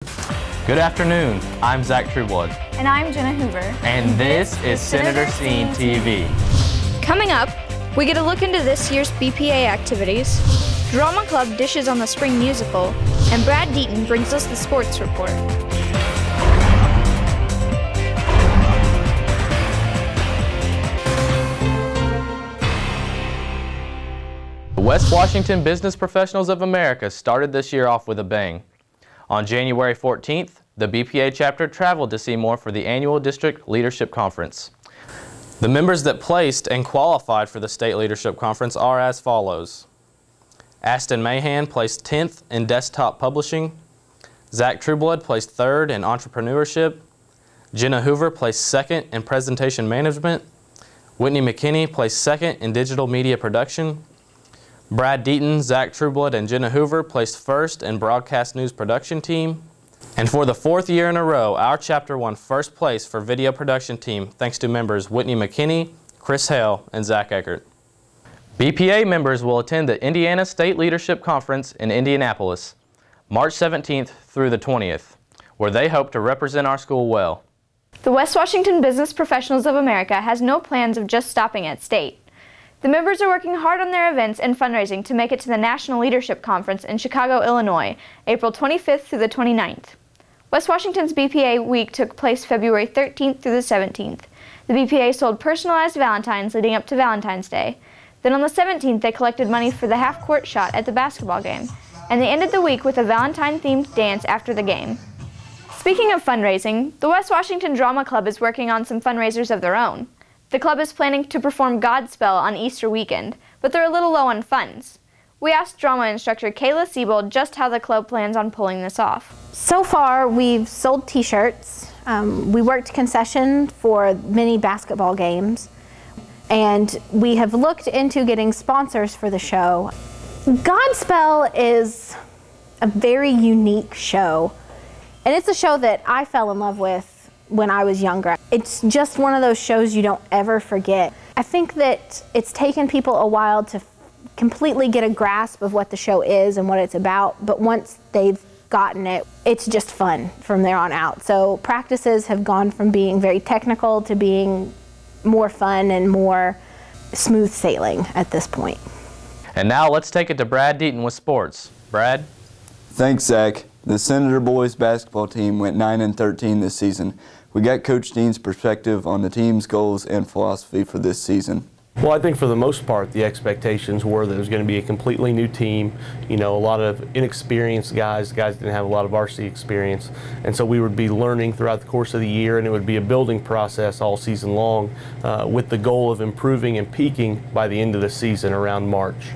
Good afternoon, I'm Zach Trueblood. And I'm Genna Hoover. And this is SenatorTV. Coming up, we get a look into this year's BPA activities, Drama Club dishes on the spring musical, and Brad Deaton brings us the sports report. The West Washington Business Professionals of America started this year off with a bang. On January 14th, the BPA chapter traveled to Seymour for the annual District Leadership Conference. The members that placed and qualified for the State Leadership Conference are as follows. Aston Mahan placed 10th in Desktop Publishing. Zach Trueblood placed 3rd in Entrepreneurship. Genna Hoover placed 2nd in Presentation Management. Whitney McKinney placed 2nd in Digital Media Production. Brad Deaton, Zach Trueblood, and Genna Hoover placed 1st in Broadcast News Production Team. And for the 4th year in a row, our chapter won 1st place for Video Production Team thanks to members Whitney McKinney, Chris Hale, and Zach Eckert. BPA members will attend the Indiana State Leadership Conference in Indianapolis, March 17th through the 20th, where they hope to represent our school well. The West Washington Business Professionals of America has no plans of just stopping at state. The members are working hard on their events and fundraising to make it to the National Leadership Conference in Chicago, Illinois, April 25th through the 29th. West Washington's BPA week took place February 13th through the 17th. The BPA sold personalized Valentines leading up to Valentine's Day. Then on the 17th, they collected money for the half-court shot at the basketball game. And they ended the week with a Valentine-themed dance after the game. Speaking of fundraising, the West Washington Drama Club is working on some fundraisers of their own. The club is planning to perform Godspell on Easter weekend, but they're a little low on funds. We asked drama instructor Kayla Siebold just how the club plans on pulling this off. So far, we've sold t-shirts. We worked concession for many basketball games, and we have looked into getting sponsors for the show. Godspell is a very unique show, and it's a show that I fell in love with when I was younger. It's just one of those shows you don't ever forget. I think that it's taken people a while to completely get a grasp of what the show is and what it's about, but once they've gotten it, it's just fun from there on out. So practices have gone from being very technical to being more fun and more smooth sailing at this point. And now let's take it to Brad Deaton with sports. Brad? Thanks, Zach. The Senator boys basketball team went 9-13 this season. We got Coach Dean's perspective on the team's goals and philosophy for this season. Well, I think for the most part, the expectations were that it was going to be a completely new team. You know, a lot of inexperienced guys didn't have a lot of varsity experience. And so we would be learning throughout the course of the year, and it would be a building process all season long with the goal of improving and peaking by the end of the season around March.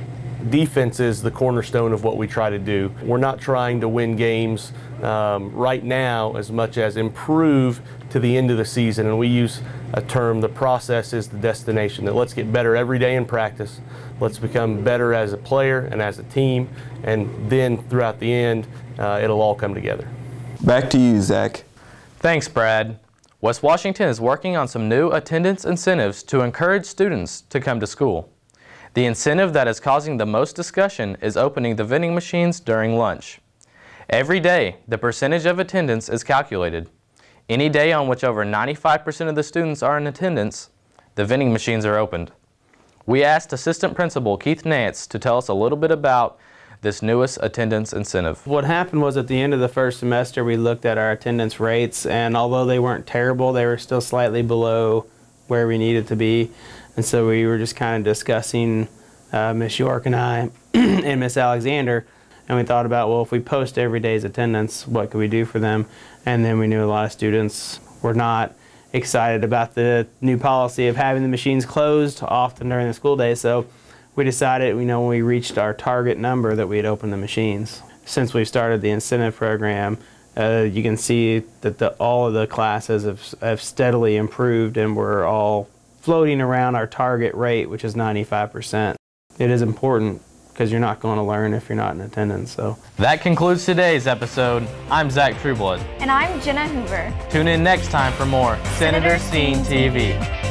Defense is the cornerstone of what we try to do. We're not trying to win games right now as much as improve to the end of the season, and we use a term, the process is the destination, that let's get better every day in practice, let's become better as a player and as a team, and then throughout the end it'll all come together. Back to you, Zach. Thanks, Brad. West Washington is working on some new attendance incentives to encourage students to come to school. The incentive that is causing the most discussion is opening the vending machines during lunch. Every day, the percentage of attendance is calculated. Any day on which over 95% of the students are in attendance, the vending machines are opened. We asked Assistant Principal Keith Nance to tell us a little bit about this newest attendance incentive. What happened was at the end of the first semester, we looked at our attendance rates, and although they weren't terrible, they were still slightly below where we needed to be. And so we were just kind of discussing, Miss York and I and Miss Alexander, and we thought about, well, if we post every day's attendance, what could we do for them? And then we knew a lot of students were not excited about the new policy of having the machines closed often during the school day. So we decided, when we reached our target number, that we'd open the machines. Since we started the incentive program, you can see that all of the classes have steadily improved, and we're all floating around our target rate, which is 95%. It is important because you're not going to learn if you're not in attendance. So that concludes today's episode. I'm Zach Trueblood. And I'm Genna Hoover. Tune in next time for more Senator TV.